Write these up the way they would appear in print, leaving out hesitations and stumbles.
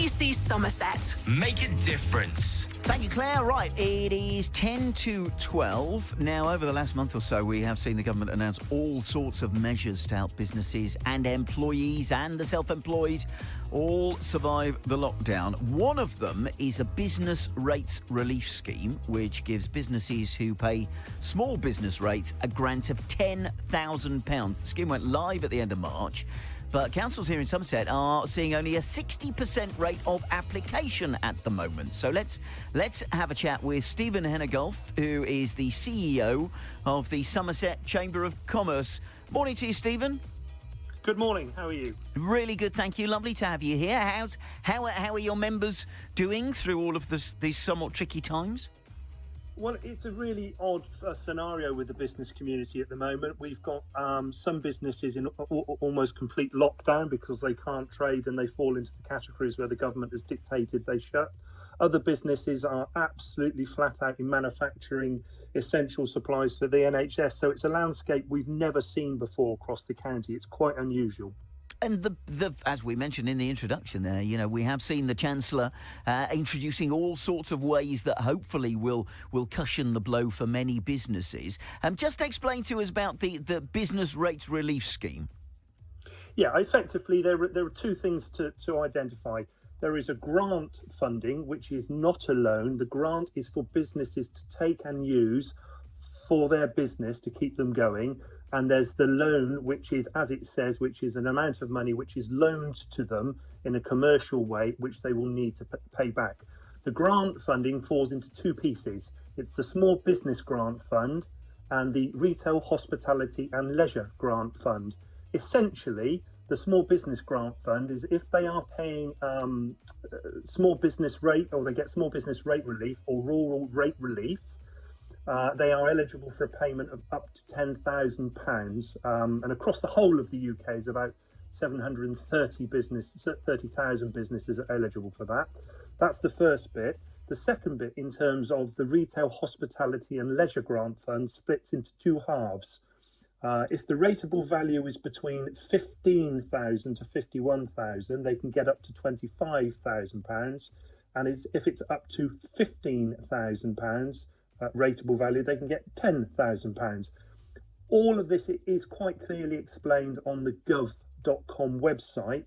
BBC Somerset. Make a difference. Thank you, Claire. Right, it is 10 to 12. Now, over the last month or so, we have seen the government announce all sorts of measures to help businesses and employees and the self-employed all survive the lockdown. One of them is a business rates relief scheme, which gives businesses who pay small business rates a grant of £10,000. The scheme went live at the end of March. But councils here in Somerset are seeing only a 60% rate of application at the moment. So let's have a chat with Stephen Henagulph, who is the CEO of the Somerset Chamber of Commerce. Morning to you, Stephen. Good morning. How are you? Really good, thank you. Lovely to have you here. How are your members doing through all of these somewhat tricky times? Well, it's a really odd scenario with the business community at the moment. We've got some businesses in almost complete lockdown because they can't trade and they fall into the categories where the government has dictated they shut. Other businesses are absolutely flat out in manufacturing essential supplies for the NHS. So it's a landscape we've never seen before across the county. It's quite unusual. And the as we mentioned in the introduction there, you know, we have seen the Chancellor introducing all sorts of ways that hopefully will cushion the blow for many businesses. Just explain to us about the business rates relief scheme. Yeah, effectively, there are two things to identify. There is a grant funding, which is not a loan. The grant is for businesses to take and use for their business to keep them going. And there's the loan, which is, as it says, which is an amount of money which is loaned to them in a commercial way, which they will need to pay back. The grant funding falls into two pieces. It's the Small Business Grant Fund and the Retail, Hospitality and Leisure Grant Fund. Essentially, the Small Business Grant Fund is if they are paying small business rate, or they get small business rate relief or rural rate relief, they are eligible for a payment of up to £10,000. And across the whole of the UK is about 30,000 businesses are eligible for that. That's the first bit. The second bit, in terms of the Retail, Hospitality and Leisure Grant Fund, splits into two halves. If the rateable value is between £15,000 to £51,000, they can get up to £25,000. And if it's up to £15,000, rateable value, they can get £10,000. All of this is quite clearly explained on the gov.com website,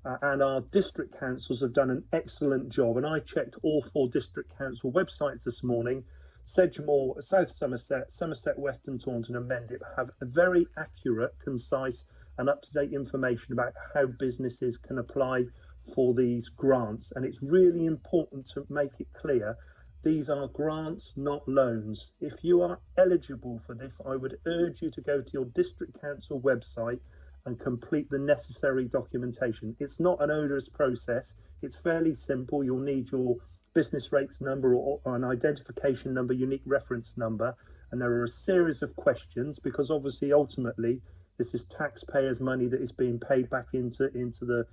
and our district councils have done an excellent job. And I checked all 4 district council websites this morning. Sedgemoor, South Somerset, Somerset West and Taunton and Mendip have a very accurate, concise and up-to-date information about how businesses can apply for these grants. And it's really important to make it clear these are grants, not loans. If you are eligible for this, I would urge you to go to your district council website and complete the necessary documentation. It's not an onerous process. It's fairly simple. You'll need your business rates number or an identification number, unique reference number, and there are a series of questions because obviously ultimately this is taxpayers' money that is being paid back into the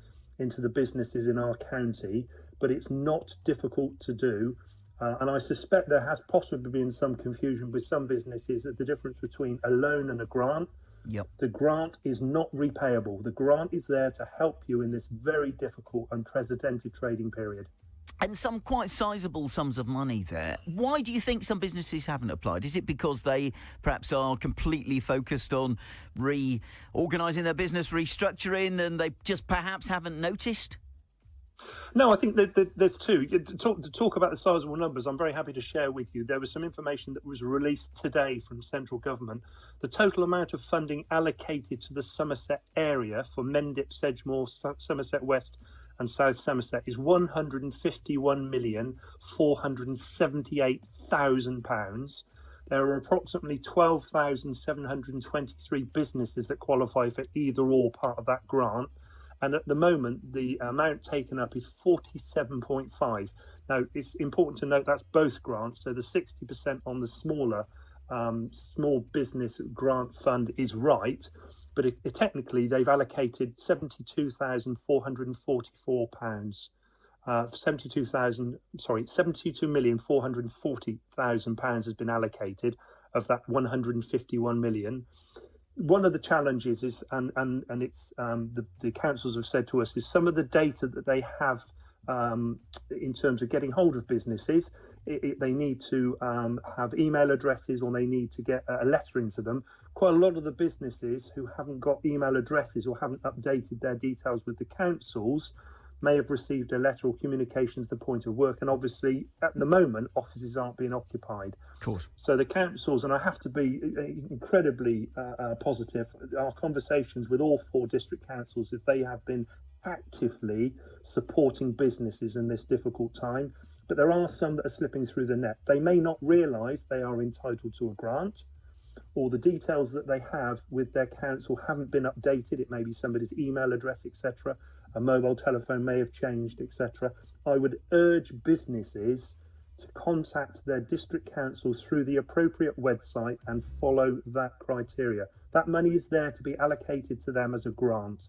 businesses in our county, but it's not difficult to do. And I suspect there has possibly been some confusion with some businesses at the difference between a loan and a grant. Yep. The grant is not repayable. The grant is there to help you in this very difficult, unprecedented trading period. And some quite sizable sums of money there. Why do you think some businesses haven't applied? Is it because they perhaps are completely focused on reorganising their business, restructuring, and they just perhaps haven't noticed? No, I think that there's two. To talk about the sizable numbers, I'm very happy to share with you. There was some information that was released today from central government. The total amount of funding allocated to the Somerset area for Mendip, Sedgemoor, Somerset West and South Somerset is £151,478,000. There are approximately 12,723 businesses that qualify for either or part of that grant. And at the moment, the amount taken up is 47.5. Now, it's important to note that's both grants. So the 60% on the smaller small business grant fund is right. But technically, they've allocated £72,440,000 has been allocated of that 151 million. One of the challenges is, and it's the councils have said to us, is some of the data that they have in terms of getting hold of businesses. They need to have email addresses, or they need to get a letter into them. Quite a lot of the businesses who haven't got email addresses or haven't updated their details with the councils may have received a letter or communication to the point of work, and obviously at the moment offices aren't being occupied. Of course. So the councils, and I have to be incredibly positive, our conversations with all 4 district councils, if they have been actively supporting businesses in this difficult time, but there are some that are slipping through the net. They may not realise they are entitled to a grant, or the details that they have with their council haven't been updated. It may be somebody's email address, etc. A mobile telephone may have changed, etc. I would urge businesses to contact their district councils through the appropriate website and follow that criteria. That money is there to be allocated to them as a grant.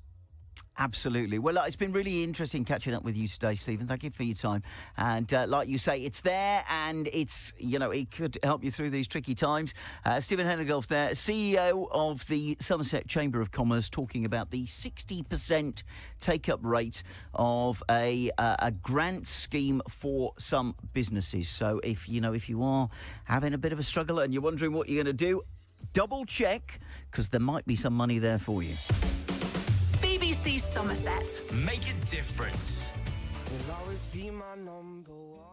Absolutely. Well, it's been really interesting catching up with you today, Stephen. Thank you for your time. And like you say, it's there, and it's, it could help you through these tricky times. Stephen Henagulph there, CEO of the Somerset Chamber of Commerce, talking about the 60% take-up rate of a grant scheme for some businesses. So if you are having a bit of a struggle and you're wondering what you're going to do, double check, because there might be some money there for you. BBC Somerset. Make a difference. Will always be my number one.